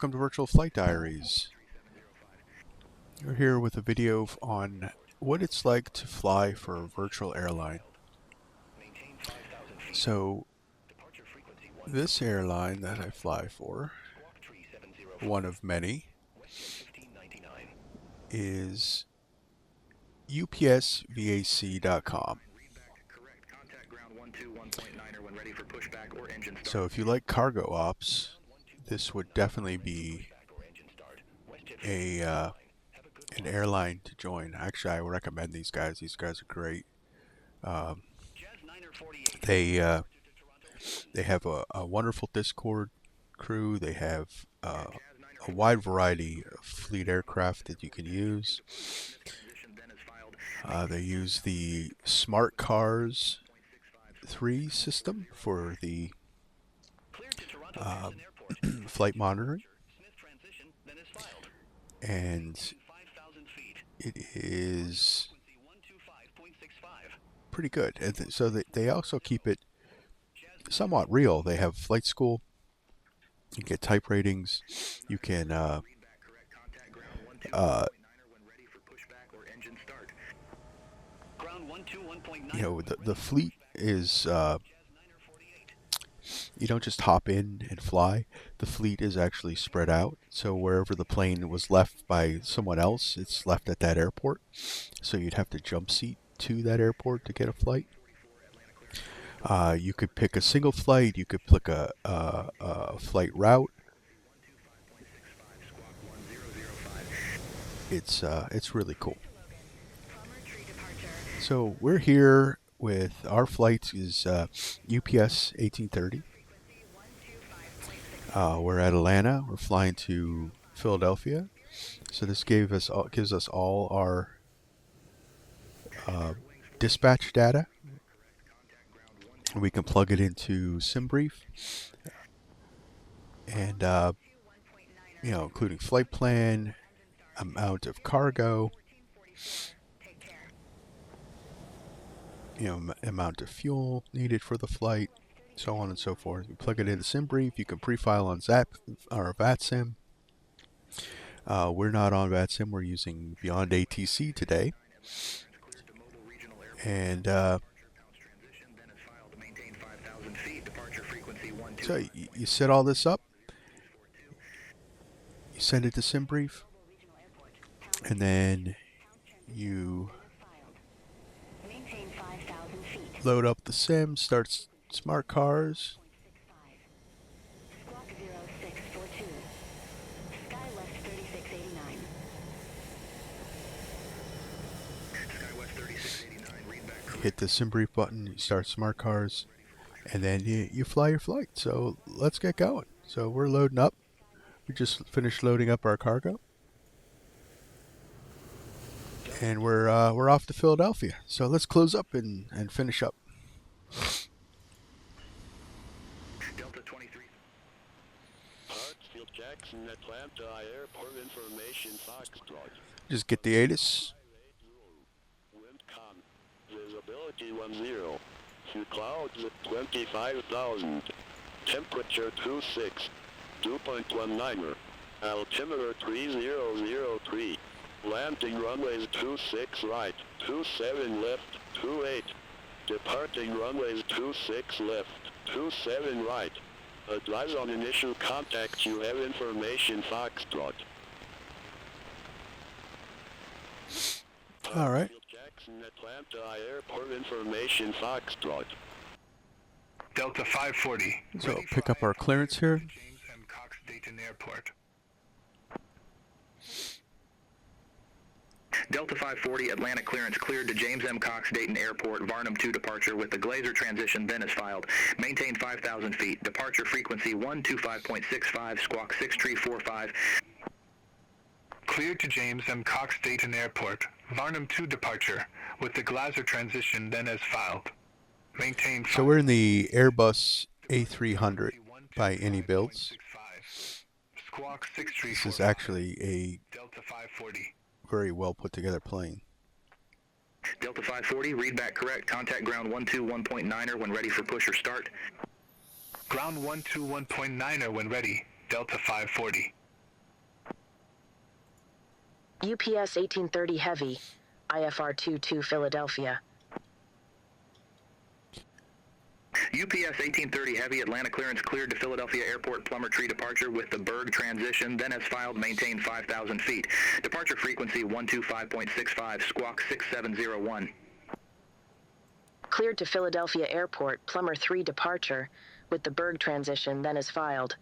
welcome to Virtual Flight Diaries. We're here with a video on what it's like to fly for a virtual airline. So this airline that I fly for, one of many, is UPSVAC.com. So if you like cargo ops, this would definitely be an airline to join. Actually, I recommend these guys. These guys are great. They have a wonderful Discord crew. They have a wide variety of fleet aircraft that you can use. They use the Smart Cars 3 system for the flight monitoring, and it is pretty good. And so they also keep it somewhat real. They have flight school. You get type ratings. You can the fleet is you don't just hop in and fly. The fleet is actually spread out. So wherever the plane was left by someone else, it's left at that airport. So you'd have to jump seat to that airport to get a flight. You could pick a single flight. You could pick a flight route. It's really cool. So we're here with our flight is UPS 1830. We're at Atlanta. We're flying to Philadelphia. So this gives us all our dispatch data. We can plug it into SimBrief, and including flight plan, amount of cargo, amount of fuel needed for the flight, so on and so forth. We plug it into SimBrief. You can pre-file on Zap or VATSIM. We're not on VATSIM. We're using Beyond ATC today, and so you set all this up. You send it to SimBrief, and then you load up the sim, starts Smart Cars. Hit the SimBrief button, you start Smart Cars, and then you fly your flight. So let's get going. So we're loading up. We just finished loading up our cargo, and we're off to Philadelphia. So let's close up and finish up. Delta 23. Hartsfield Jackson, Atlanta Airport information Foxtrot. Just get the ATIS. Windcom. Visibility 10. Few clouds at 25,000. Temperature 26. 2.19er. Altimeter 3003. Landing runways 26 right, 27 left, 28. Departing runways 26 left, 27 right. Advise on initial contact. You have information Foxtrot. All right. Jackson, Atlanta Airport information Foxtrot. Delta 540. So pick up our clearance here. James M. Cox Dayton Airport. Delta 540, Atlanta clearance cleared to James M. Cox Dayton Airport, Varnum 2 departure with the Glazer transition then is filed. Maintain 5,000 feet. Departure frequency 125.65, squawk 6345. Cleared to James M. Cox Dayton Airport, Varnum 2 departure with the Glazer transition then as filed. Maintain. So we're in the Airbus A300 by any builds. Squawk This is actually a Delta 540. very well put together plane. Delta 540, read back correct. Contact ground 121.9er when ready for push or start. Ground 121.9er when ready. Delta 540. UPS 1830 Heavy, IFR 22 Philadelphia. UPS 1830 Heavy, Atlanta clearance cleared to Philadelphia Airport Plummer Tree departure with the Berg transition, then as filed, maintain 5,000 feet. Departure frequency 125.65, squawk 6701. Cleared to Philadelphia Airport, Plummer 3 departure, with the Berg transition, then as filed.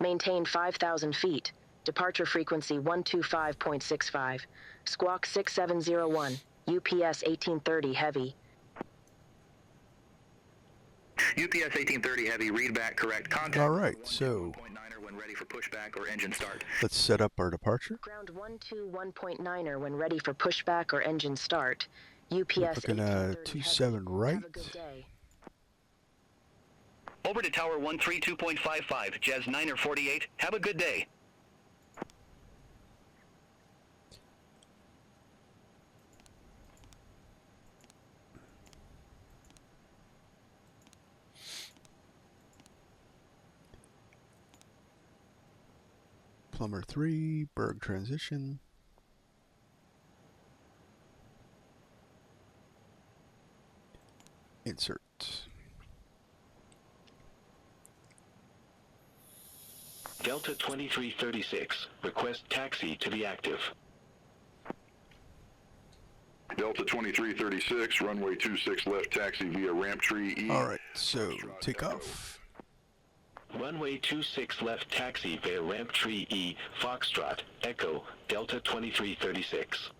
Maintain 5,000 feet. Departure frequency 125.65, squawk 6701, UPS 1830 Heavy. UPS 1830 Heavy, read back correct. Contact All right, so 121.9er when ready for pushback or engine start. let's set up our departure. Ground 121.9er when ready for pushback or engine start. UPS We're looking at 1830 27 Heavy. right. Have a good day. Over to Tower 132.55, Jazz 9er 48. Have a good day. Plummer 3, Berg transition. Insert. Delta 2336, request taxi to be active. Delta 2336, runway 26 left, taxi via ramp tree E. All right, so takeoff. Runway 26 left, taxi via ramp tree E, Foxtrot, Echo, Delta 2336.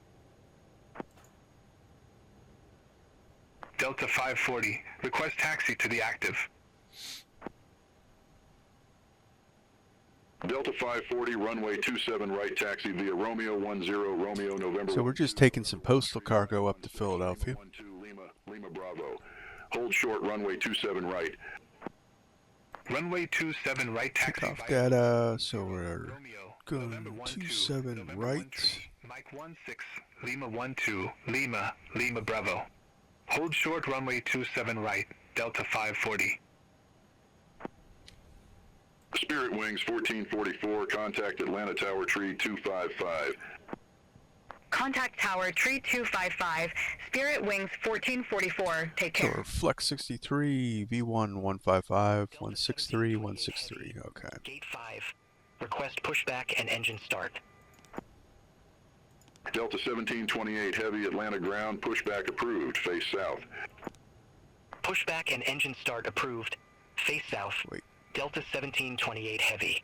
Delta 540, request taxi to the active. Delta 540, runway 27 right, taxi via Romeo 10, Romeo November. So we're just taking some postal cargo up to Philadelphia. 12 Lima Bravo. Hold short, runway 27 right. Runway 27 right, taxi Takeoff via data, so we're Romeo, going November 12, 27 November right. 13, Mike 16, Lima 12, Lima Bravo. Hold short, runway 27 right, Delta 540. Spirit Wings 1444, contact Atlanta Tower Tree 255. Contact Tower Tree 255, Spirit Wings 1444. Take So care. we're Flex 63, V1 155, 163, 163. Okay. Gate 5. Request pushback and engine start. Delta 1728 Heavy, Atlanta ground, pushback approved, face south. Pushback and engine start approved. Face south. Wait. Delta 1728 Heavy.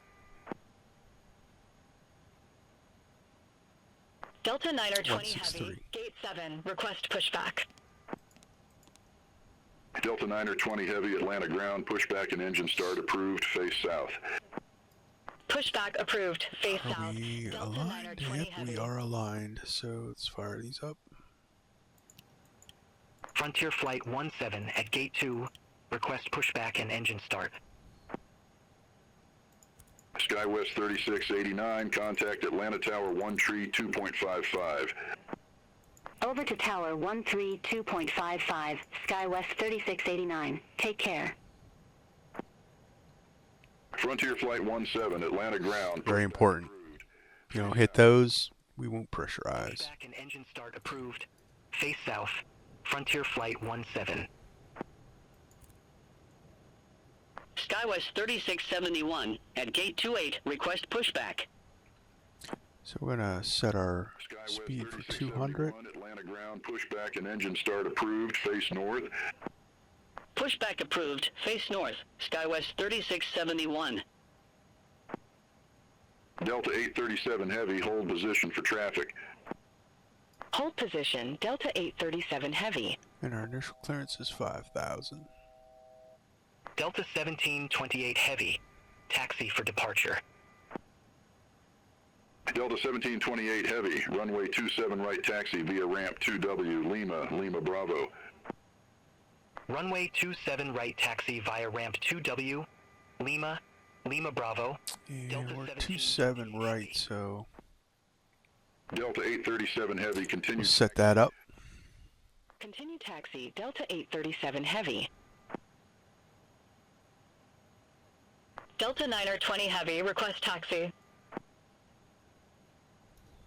Delta 9er 20 163. Heavy, Gate 7, request pushback. Delta 9er 20 Heavy, Atlanta ground, pushback and engine start approved, face south. Pushback approved, face Are south. we Delta 9er aligned? 20 Yep, Heavy. we are aligned. So let's fire these up. Frontier Flight 17 at Gate 2. Request pushback and engine start. SkyWest 3689, contact Atlanta Tower 1 Tree 2.55. Over to Tower 132.55, SkyWest 3689. Take care. Frontier Flight 17, Atlanta ground. Very important. If you don't hit those, we won't pressurize. Pushback and engine start approved. Face south. Frontier Flight 17. SkyWest 3671 at Gate 28, request pushback. So we're gonna set our SkyWest speed for 3671, 200. Atlanta ground, pushback and engine start approved, face north. Pushback approved, face north, SkyWest 3671. Delta 837 Heavy, hold position for traffic. Hold position, Delta 837 Heavy. And our initial clearance is 5,000. Delta 1728 Heavy. Taxi for departure. Delta 1728 Heavy, runway 27 right, taxi via ramp 2W, Lima Bravo. Runway 27 right, taxi via ramp 2W. Lima Bravo. And Delta we're 17 27 right, so Delta 837 Heavy, we'll continue. set that up. Continue taxi, Delta 837 Heavy. Delta 9er 20 Heavy, request taxi.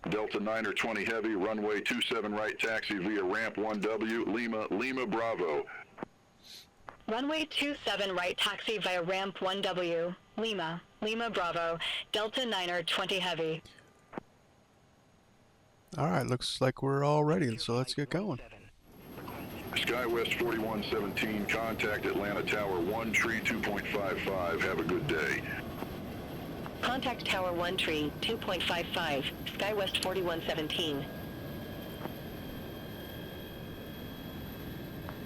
Delta 920 Heavy, runway 27 right taxi via ramp 1W, Lima, Lima Bravo. Runway 27 right taxi via ramp 1W, Lima, Lima Bravo, Delta 920 Heavy. Alright, looks like we're all ready, so let's get going. SkyWest 4117, contact Atlanta Tower 1 Tree 2.55. Have a good day. Contact Tower 1 Tree 2.55, SkyWest 4117.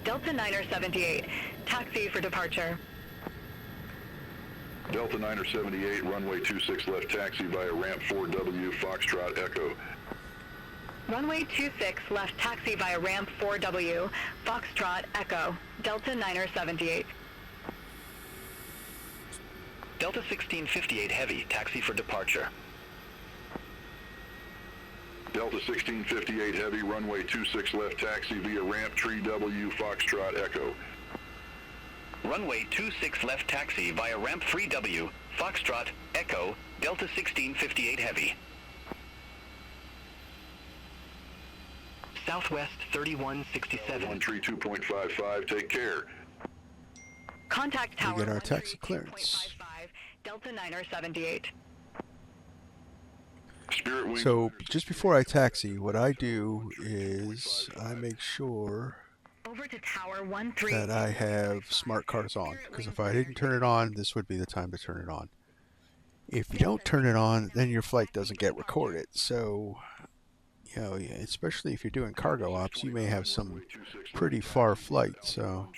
Delta 978, taxi for departure. Delta 978, runway 26 left taxi via ramp 4W, Foxtrot Echo. Runway 26 left taxi via ramp 4W, Foxtrot Echo, Delta 978. Delta 1658 Heavy, taxi for departure. Delta 1658 Heavy, runway 26 left taxi via ramp Tree W, Foxtrot Echo. Runway 26 left taxi via ramp 3W, Foxtrot Echo, Delta 1658 Heavy. Southwest 3167. 1 Tree 2.55, take care. Contact We Tower get our 1 taxi Tree clearance. 2.55, Delta 978. Spirit Wings. So just before I taxi, what I do is I make sure Over to Tower 1 Tree. that I have smart cars on, because if I didn't turn it on, this would be the time to turn it on. If you don't turn it on, then your flight doesn't get recorded. So, you know, especially if you're doing cargo ops, you may have some pretty far flights, so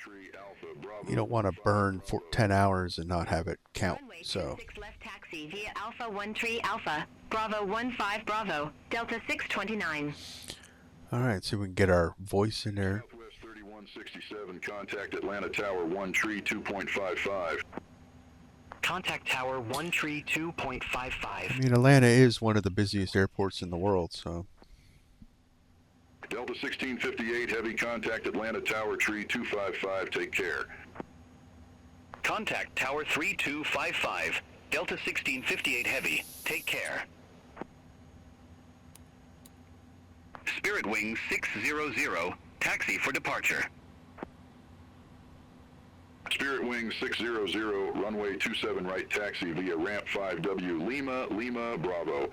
you don't want to burn for 10 hours and not have it count. So, 26 left taxi via Alpha 1 Tree Alpha, Bravo 15 Bravo, Delta 629. all right, so we can get our voice in there. Southwest 3167, contact Atlanta Tower 1 Tree 2.55. Contact Tower 1 Tree 2.55. I mean, Atlanta is one of the busiest airports in the world, so. Delta 1658 Heavy, contact Atlanta Tower Tree 255, take care. Contact Tower 3255, Delta 1658 Heavy, take care. Spirit Wings 600, taxi for departure. Spirit Wings 600, runway 27 right taxi via ramp 5W, Lima, Lima Bravo.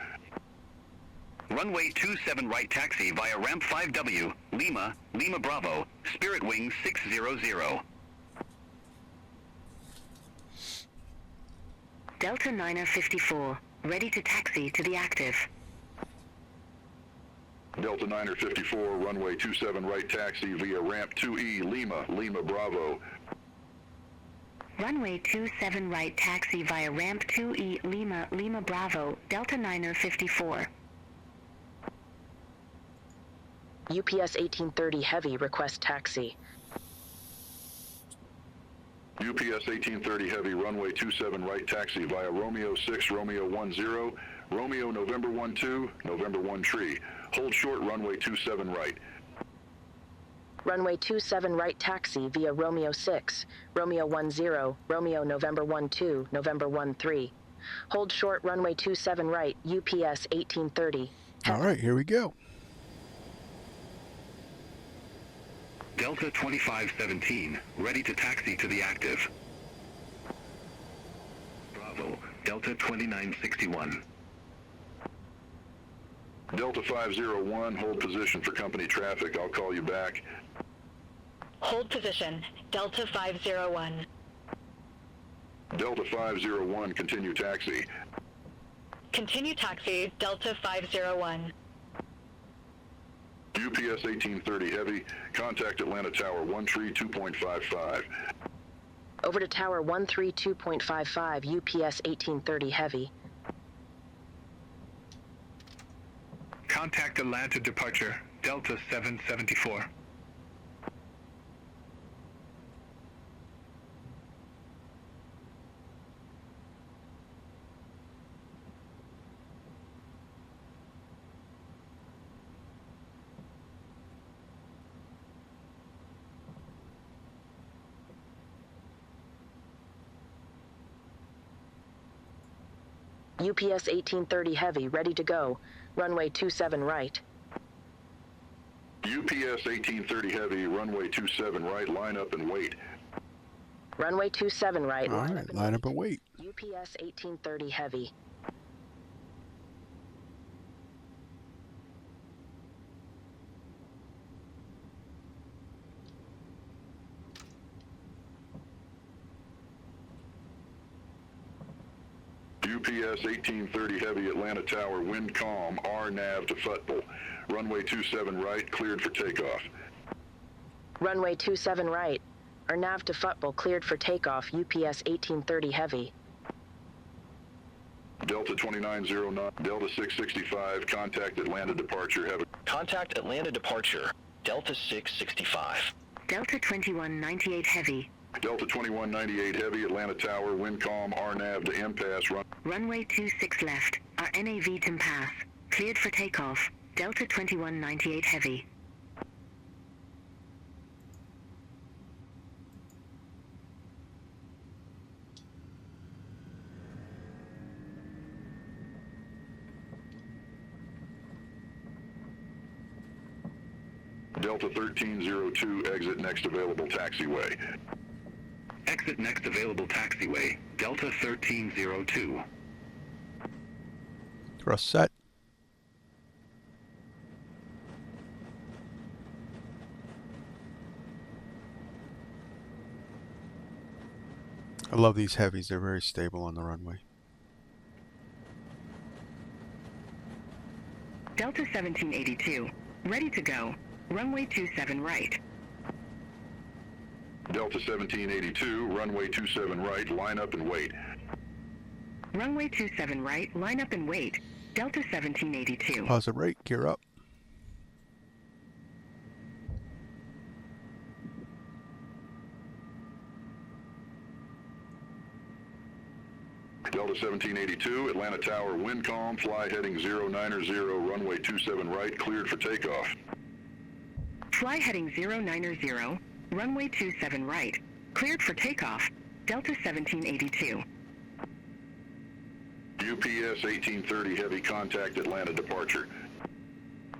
Runway 27 right taxi via ramp 5W, Lima, Lima Bravo, Spirit Wings 600. Delta 954, ready to taxi to the active. Delta 954, runway 27 right taxi via ramp 2E, Lima, Lima Bravo. Runway 27 right taxi via ramp 2E, Lima, Lima Bravo, Delta 954. UPS 1830 Heavy, request taxi. UPS 1830 Heavy, runway 27 right taxi via Romeo 6, Romeo 10, Romeo November 12, November 1 Tree. Hold short, runway 27 right. Runway 27 right taxi via Romeo 6, Romeo 10, Romeo November 12, November 13. Hold short, runway 27 right, UPS 1830. All right, here we go. Delta 2517, ready to taxi to the active. Bravo, Delta 2961. Delta 501, hold position for company traffic. I'll call you back. Hold position, Delta 501. Delta 501, continue taxi. Continue taxi, Delta 501. UPS 1830 Heavy, contact Atlanta Tower 1 Tree 2.55. Over to Tower 132.55, UPS 1830 Heavy. Contact Atlanta departure, Delta 774. UPS 1830 Heavy, ready to go. Runway 27 right. UPS 1830 Heavy, runway 27 right, line up and wait. Runway 27 right. All right, line up and wait. UPS 1830 Heavy. UPS 1830 Heavy, Atlanta Tower, wind calm, RNAV to Futbol. Runway 27 right, cleared for takeoff. Runway 27 right. RNAV to Futbol cleared for takeoff. UPS 1830 Heavy. Delta 2909, Delta 665, contact Atlanta departure, have a... Contact Atlanta departure, Delta 665. Delta 2198 Heavy. Delta 2198 Heavy, Atlanta Tower, wind calm, RNAV to impasse, Runway 26 left. Our NAV to pass. Cleared for takeoff. Delta 2198 Heavy. Delta 1302, exit next available taxiway. Exit next available taxiway, Delta 1302. Thrust set. I love these heavies. They're very stable on the runway. Delta 1782. Ready to go. Runway 27 right. Delta 1782, runway 27 right, line up and wait. Runway 27 right, line up and wait. Delta 1782. Pause the brake, gear up. Delta 1782, Atlanta Tower, wind calm, fly heading 090, runway 27 right, cleared for takeoff. Fly heading 090, runway 27 right, cleared for takeoff. Delta 1782. UPS 1830 Heavy, contact Atlanta departure.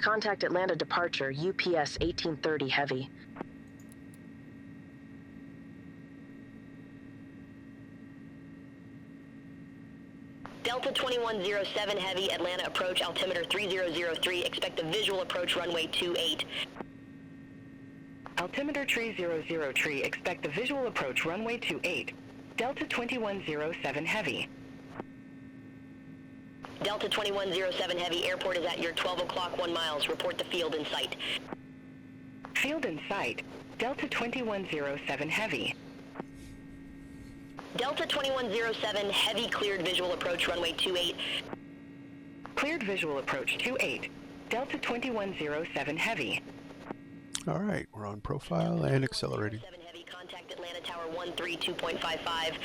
Contact Atlanta departure, UPS 1830 Heavy. Delta 2107 Heavy, Atlanta approach, altimeter 3003, expect a visual approach runway 28. Altimeter 3003, expect a visual approach runway 28. Delta 2107 Heavy. Delta 2107 Heavy, airport is at your 12 o'clock 1 miles, report the field in sight. Field in sight. Delta 2107 Heavy. Delta 2107 Heavy, cleared visual approach runway 28. Cleared visual approach 28. Delta 2107 Heavy. All right, we're on profile and accelerating. Heavy, contact Atlanta Tower 132.55.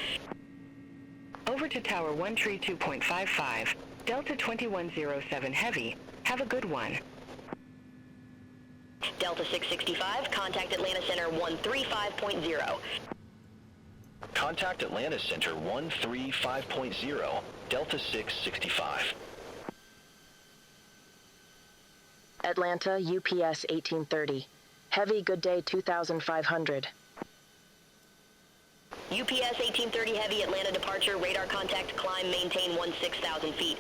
Over to Tower 132.55. Delta 2107 Heavy. Have a good one. Delta 665, contact Atlanta Center 135.0. Contact Atlanta Center 135.0, Delta 665. Atlanta, UPS 1830. Heavy, good day 2500. UPS 1830 Heavy, Atlanta departure, radar contact, climb, maintain 16,000 feet.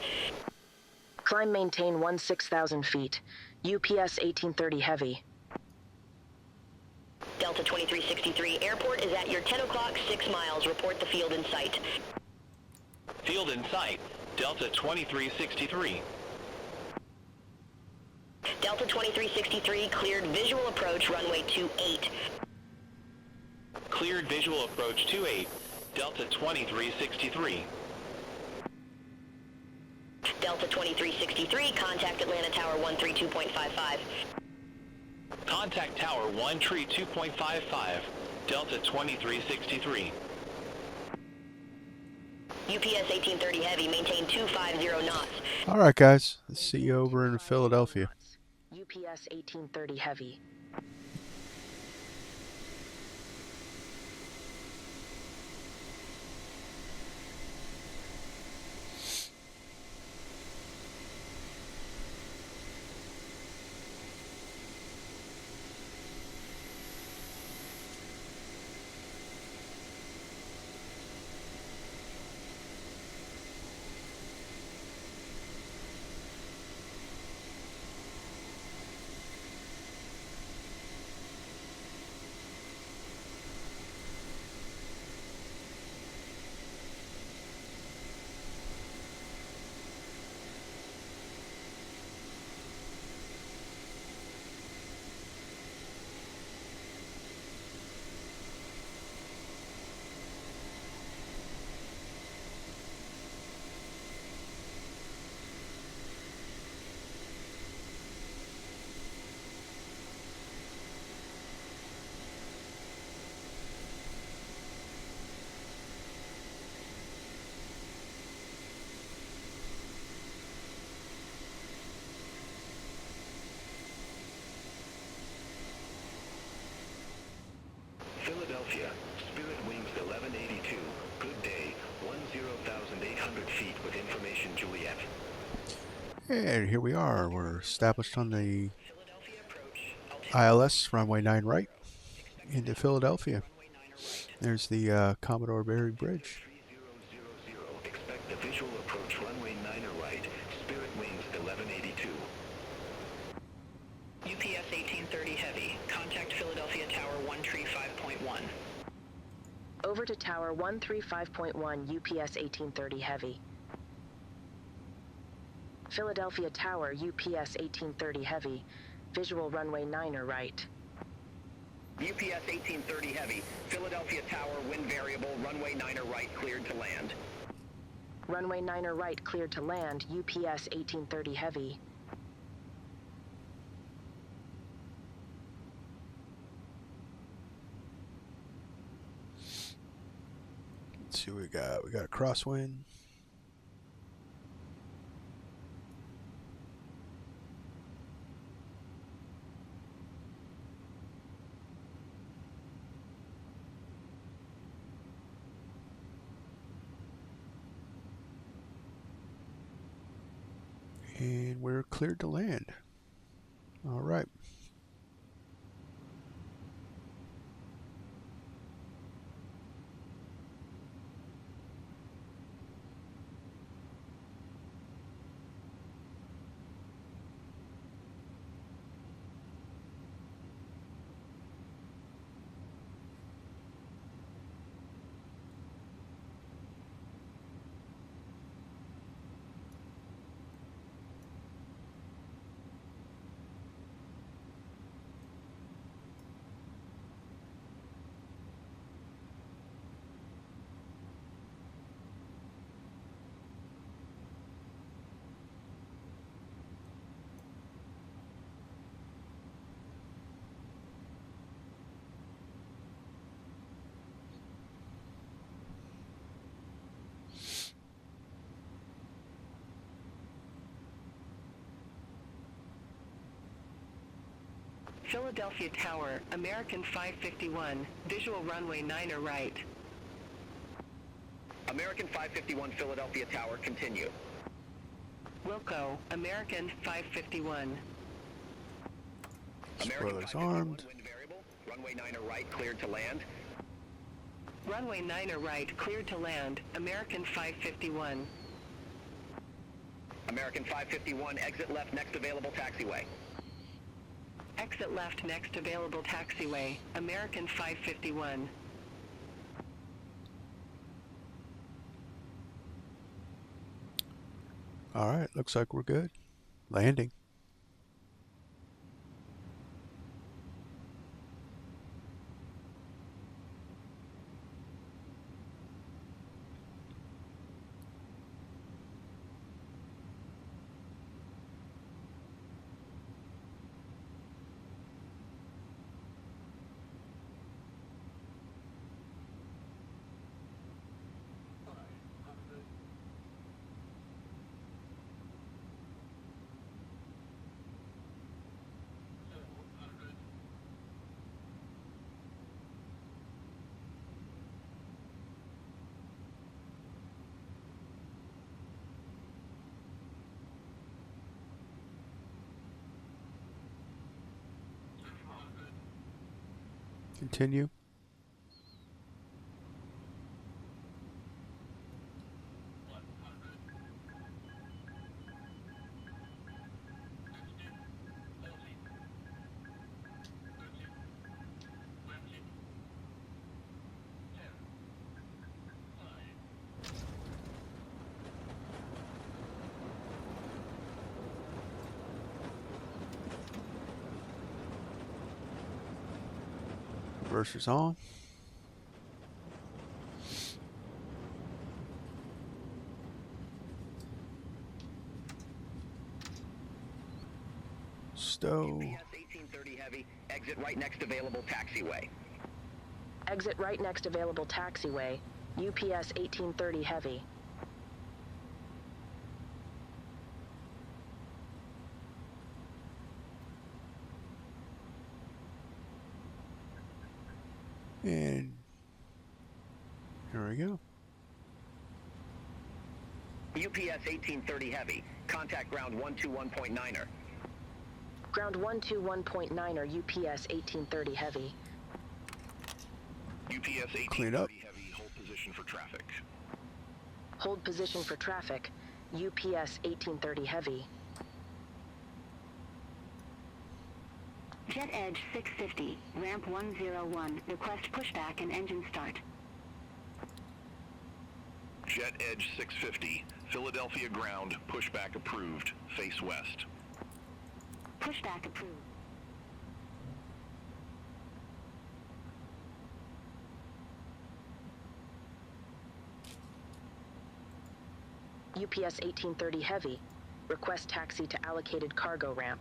Climb, maintain 16,000 feet. UPS 1830 Heavy. Delta 2363, airport is at your 10 o'clock 6 miles, report the field in sight. Field in sight, Delta 2363. Delta 2363, cleared visual approach runway 28. Cleared visual approach 28, Delta 2363. Delta 2363, contact Atlanta Tower 132.55. Contact Tower 132.55, Delta 2363. UPS 1830 Heavy, maintain 250 knots. All right, guys. Let's see you over in Philadelphia. UPS 1830 Heavy. And here we are. We're established on the ILS runway 9 right into Philadelphia. There's the Commodore Barry Bridge. Expect the visual approach runway 9 right, Spirit Wings 1182. UPS 1830 Heavy, contact Philadelphia Tower 135.1. Over to Tower 135.1, UPS 1830 Heavy. Philadelphia Tower, UPS 1830 Heavy. Visual runway 9 right. UPS 1830 Heavy, Philadelphia Tower, wind variable, runway 9 right, cleared to land. Runway 9 right, cleared to land, UPS 1830 Heavy. Let's see what we got. We got a crosswind. And we're cleared to land. All right. Philadelphia Tower, American 551, visual runway 9 right. American 551 Philadelphia Tower, continue. Wilco, American 551. Spoilers armed. Wind variable, runway 9 right, cleared to land. Runway 9 right, cleared to land, American 551. American 551, exit left, next available taxiway. Exit left next available taxiway, American 551. All right, looks like we're good. Landing. Continue. Reversers on. Stow. UPS 1830 Heavy, exit right next available taxiway. Exit right next available taxiway, UPS 1830 Heavy. And here we go. UPS 1830 Heavy, contact ground 121.9er. Ground 121.9er UPS 1830 Heavy. UPS Clean up. 1830 Heavy, hold position for traffic. Hold position for traffic. UPS 1830 Heavy. Jet Edge 650, ramp 101, request pushback and engine start. Jet Edge 650, Philadelphia ground, pushback approved, face west. Pushback approved. UPS 1830 Heavy. Request taxi to allocated cargo ramp.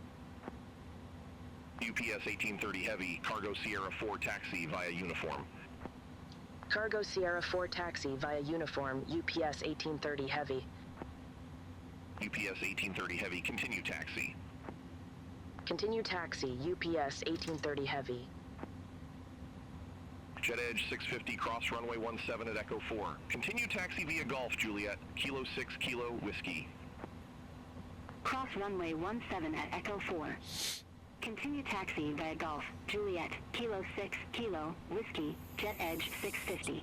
UPS 1830 Heavy, Cargo Sierra 4 taxi via uniform. Cargo Sierra 4 taxi via uniform UPS 1830 Heavy. UPS 1830 Heavy, continue taxi. Continue taxi UPS 1830 Heavy. Jet Edge 650, cross runway 17 at Echo 4. Continue taxi via Golf, Juliet, Kilo 6 Kilo Whiskey. Cross runway 17 at Echo 4. Continue taxi via Golf, Juliet, Kilo 6 Kilo Whiskey, Jet Edge 650.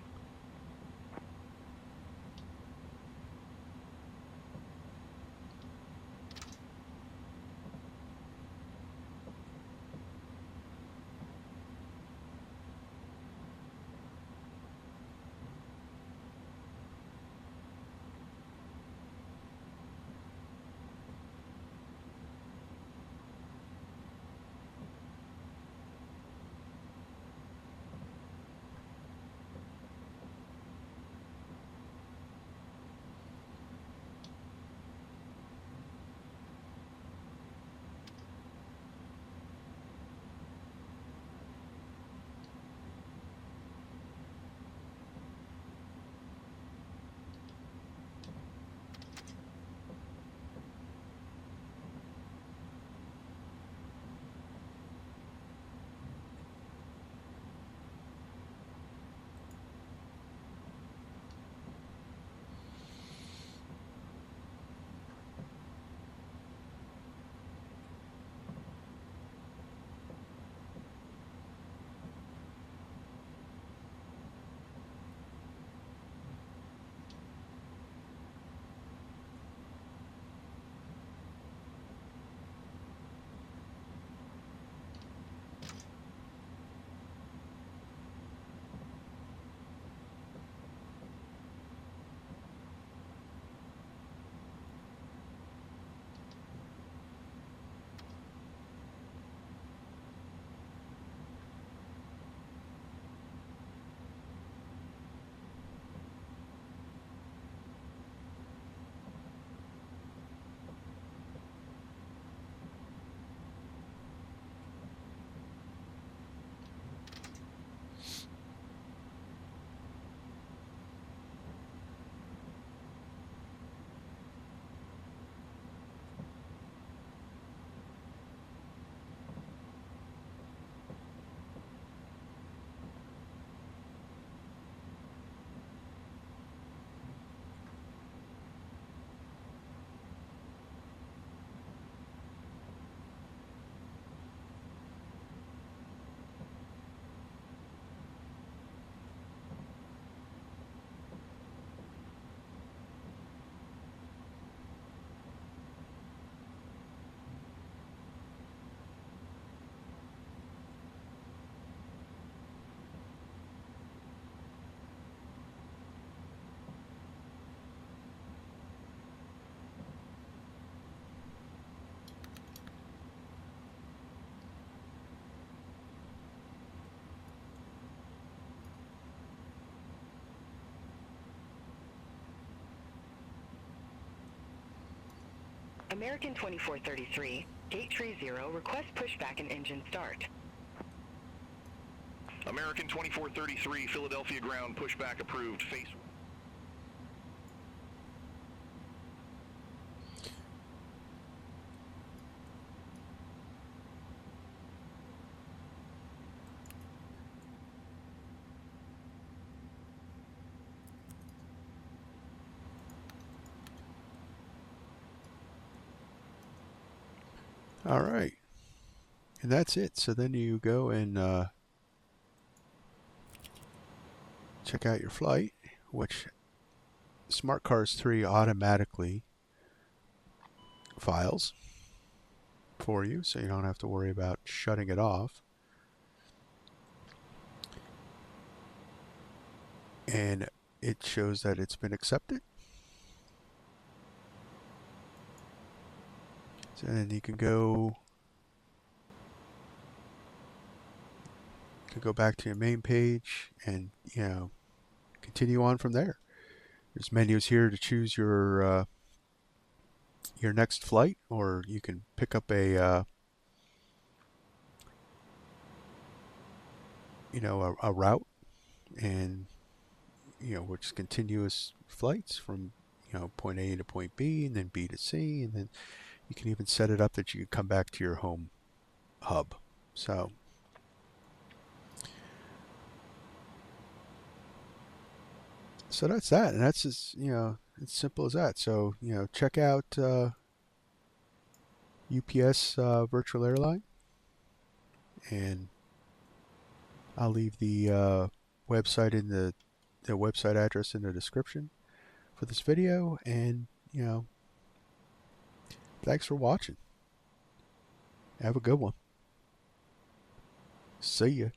American 2433, gate 30, request pushback and engine start. American 2433, Philadelphia ground, pushback approved, face. All right. And that's it. So then you go and check out your flight, which Smart Cars 3 automatically files for you, so you don't have to worry about shutting it off. And it shows that it's been accepted. So then you can go back to your main page and, you know, continue on from there. There's menus here to choose your next flight, or you can pick up a a route, and which is continuous flights from point A to point B, and then B to C, and then you can even set it up that you can come back to your home hub. So that's that, and that's as it's simple as that. So check out UPS Virtual Airline, and I'll leave the website in the website address in the description for this video. And thanks for watching. Have a good one. See ya.